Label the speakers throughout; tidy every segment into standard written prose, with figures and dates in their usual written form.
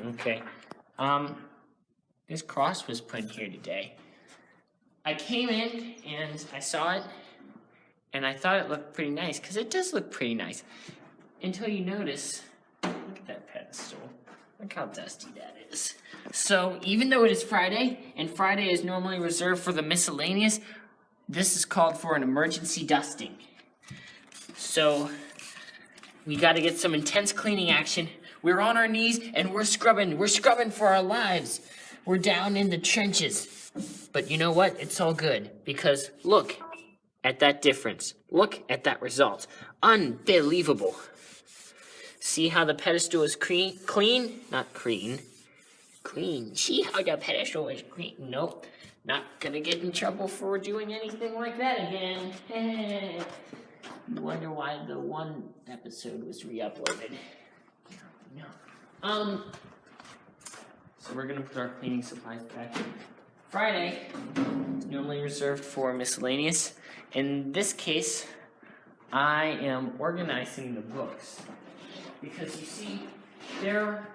Speaker 1: Okay. This cross was put in here today. I came in and I saw it, and I thought it looked pretty nice, because it does look pretty nice. Until you notice, look at that pedestal. Look how dusty that is. So, even though it is Friday, and Friday is normally reserved for the miscellaneous, this is called for an emergency dusting. So, we gotta get some intense cleaning action. We're on our knees and we're scrubbing for our lives. We're down in the trenches. But you know what? It's all good, because look at that difference. Look at that result. Unbelievable. See how the pedestal is clean? Not clean. Clean. See how the pedestal is clean? Nope. Not gonna get in trouble for doing anything like that again. You wonder why the one episode was re-uploaded. No. So we're gonna put our cleaning supplies back. Friday is normally reserved for miscellaneous. In this case, I am organizing the books. Because you see, there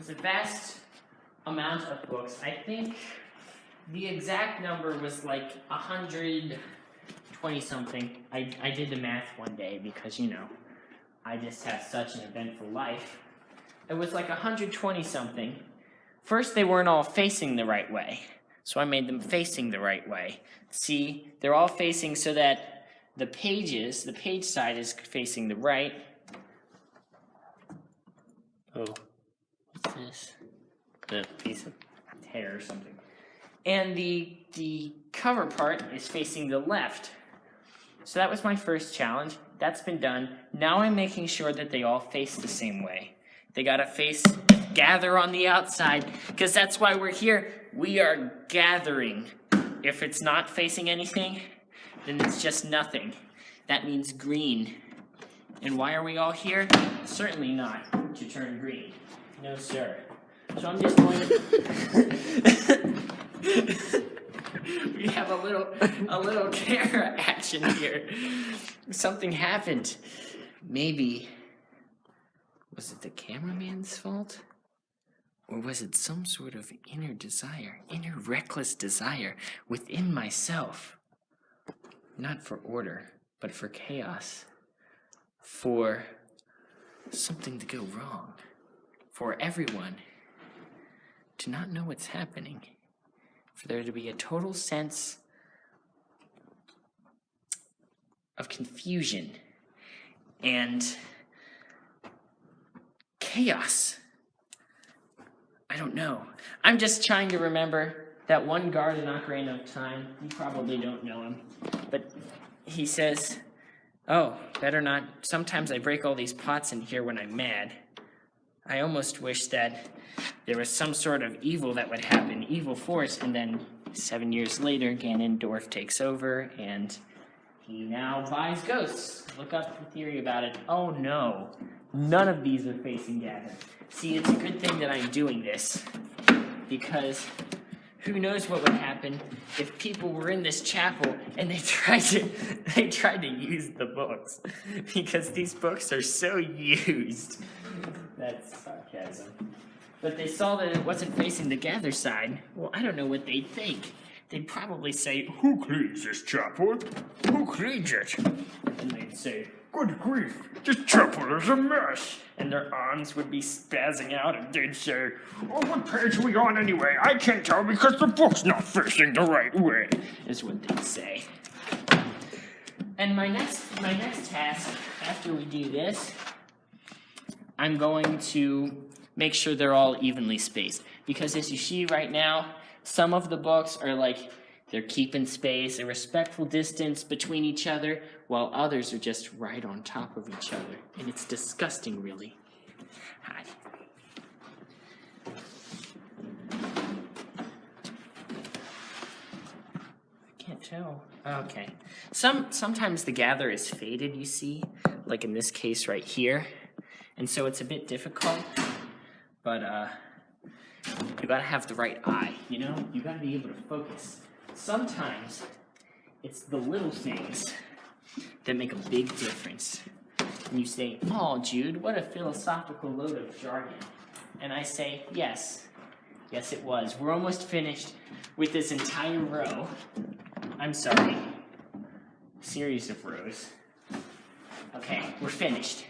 Speaker 1: is a vast amount of books. I think the exact number was like 120 something. I did the math one day because, you know, I just have such an eventful life. It was like 120 something. First, they weren't all facing the right way, so I made them facing the right way. See, they're all facing so that the page side is facing the right. Oh, what's this? The piece of hair or something. And the cover part is facing the left. So that was my first challenge. That's been done. Now I'm making sure that they all face the same way. They gotta gather on the outside, because that's why we're here. We are gathering. If it's not facing anything, then it's just nothing. That means green. And why are we all here? Certainly not to turn green. No, sir. So I'm just going to... We have a little camera action here. Something happened. Maybe... Was it the cameraman's fault? Or was it some sort of inner desire, inner reckless desire within myself? Not for order, but for chaos. For something to go wrong. For everyone to not know what's happening. For there to be a total sense of confusion and chaos. I don't know. I'm just trying to remember that one guard in Ocarina of Time. You probably don't know him. But he says, oh, better not. Sometimes I break all these pots in here when I'm mad. I almost wish that there was some sort of evil that would happen, evil force, and then 7 years later, Ganondorf takes over, and he now buys ghosts. Look up the theory about it. Oh no, none of these are facing Gavin. See, it's a good thing that I'm doing this, because who knows what would happen if people were in this chapel and they tried to use the books, because these books are so used. That's sarcasm. But they saw that it wasn't facing the gather side. Well, I don't know what they'd think. They'd probably say, who cleans this chapel? Who cleans it? And they'd say, good grief, this chapel is a mess. And their arms would be spazzing out, and they'd say, oh, what page are we on anyway? I can't tell because the book's not facing the right way, is what they'd say. And my next task, after we do this, I'm going to make sure they're all evenly spaced. Because as you see right now, some of the books are like, they're keeping space, a respectful distance between each other, while others are just right on top of each other. And it's disgusting, really. Hi. I can't tell. Okay. Sometimes the gather is faded, you see, like in this case right here. And so it's a bit difficult, but you gotta have the right eye, you know? You gotta be able to focus. Sometimes it's the little things that make a big difference. And you say, oh, Jude, what a philosophical load of jargon. And I say, yes. Yes, it was. We're almost finished with this entire row. I'm sorry. Series of rows. Okay, we're finished.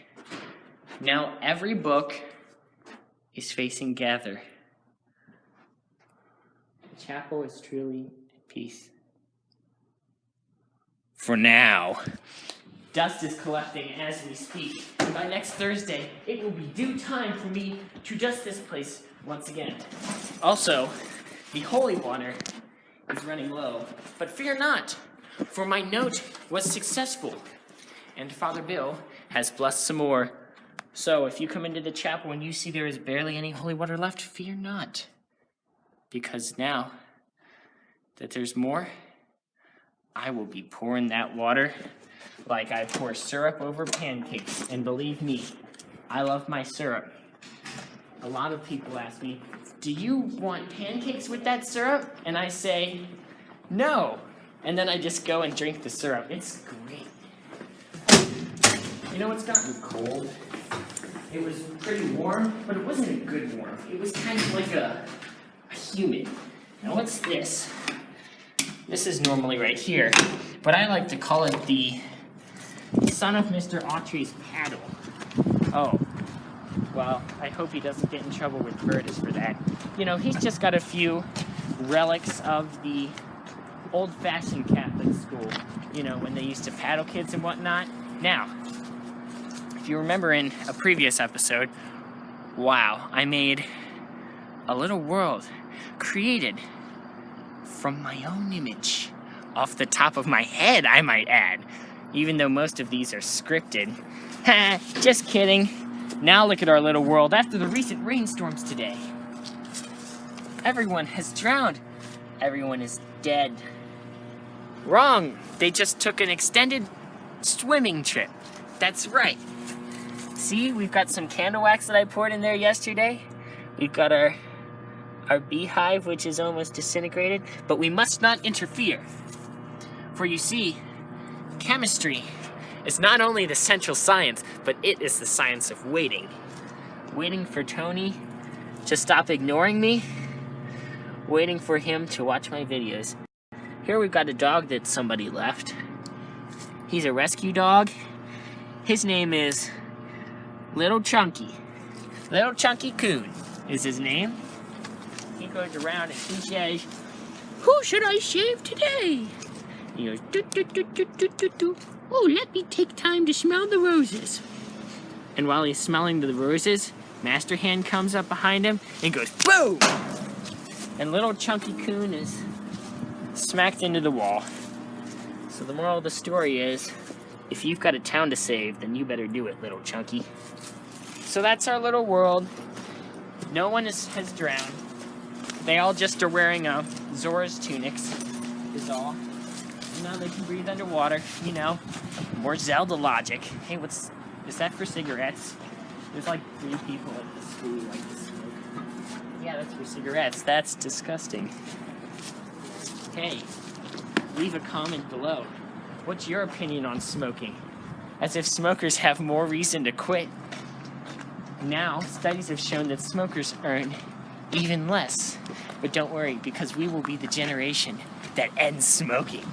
Speaker 1: Now every book is facing gather. The chapel is truly at peace. For now. Dust is collecting as we speak, and by next Thursday, it will be due time for me to dust this place once again. Also, the holy water is running low, but fear not, for my note was successful, and Father Bill has blessed some more. So if you come into the chapel and you see there is barely any holy water left, fear not, because now that there's more, I will be pouring that water like I pour syrup over pancakes. And believe me, I love my syrup. A lot of people ask me, do you want pancakes with that syrup? And I say, no. And then I just go and drink the syrup. It's great. You know, it's gotten cold. It was pretty warm, but it wasn't a good warm. It was kind of like a humid. Now what's this? This is normally right here, but I like to call it the son of Mr. Autry's paddle. Oh, well, I hope he doesn't get in trouble with Curtis for that. You know, he's just got a few relics of the old-fashioned Catholic school, you know, when they used to paddle kids and whatnot. Now, if you remember in a previous episode, wow, I made a little world created from my own image. Off the top of my head, I might add. Even though most of these are scripted. Ha, just kidding. Now look at our little world after the recent rainstorms today. Everyone has drowned. Everyone is dead. Wrong. They just took an extended swimming trip. That's right. See, we've got some candle wax that I poured in there yesterday. We've got our beehive, which is almost disintegrated, but we must not interfere. For you see, chemistry is not only the central science, but it is the science of waiting. Waiting for Tony to stop ignoring me. Waiting for him to watch my videos. Here we've got a dog that somebody left. He's a rescue dog. His name is Little Chunky. Little Chunky Coon is his name. He goes around and he says, "Who should I shave today?" He goes, "Do, do, do, do, do, do, do. Oh, let me take time to smell the roses." And while he's smelling the roses, Master Hand comes up behind him and goes, boom! And Little Chunky Coon is smacked into the wall. So the moral of the story is, if you've got a town to save, then you better do it, Little Chunky. So that's our little world. No one has drowned. They all just are wearing Zora's tunics, is all. And now they can breathe underwater, you know. More Zelda logic. Hey, is that for cigarettes? There's like 3 people at the school who like to smoke. Yeah, that's for cigarettes. That's disgusting. Hey, leave a comment below. What's your opinion on smoking? As if smokers have more reason to quit. Now, studies have shown that smokers earn even less. But don't worry, because we will be the generation that ends smoking.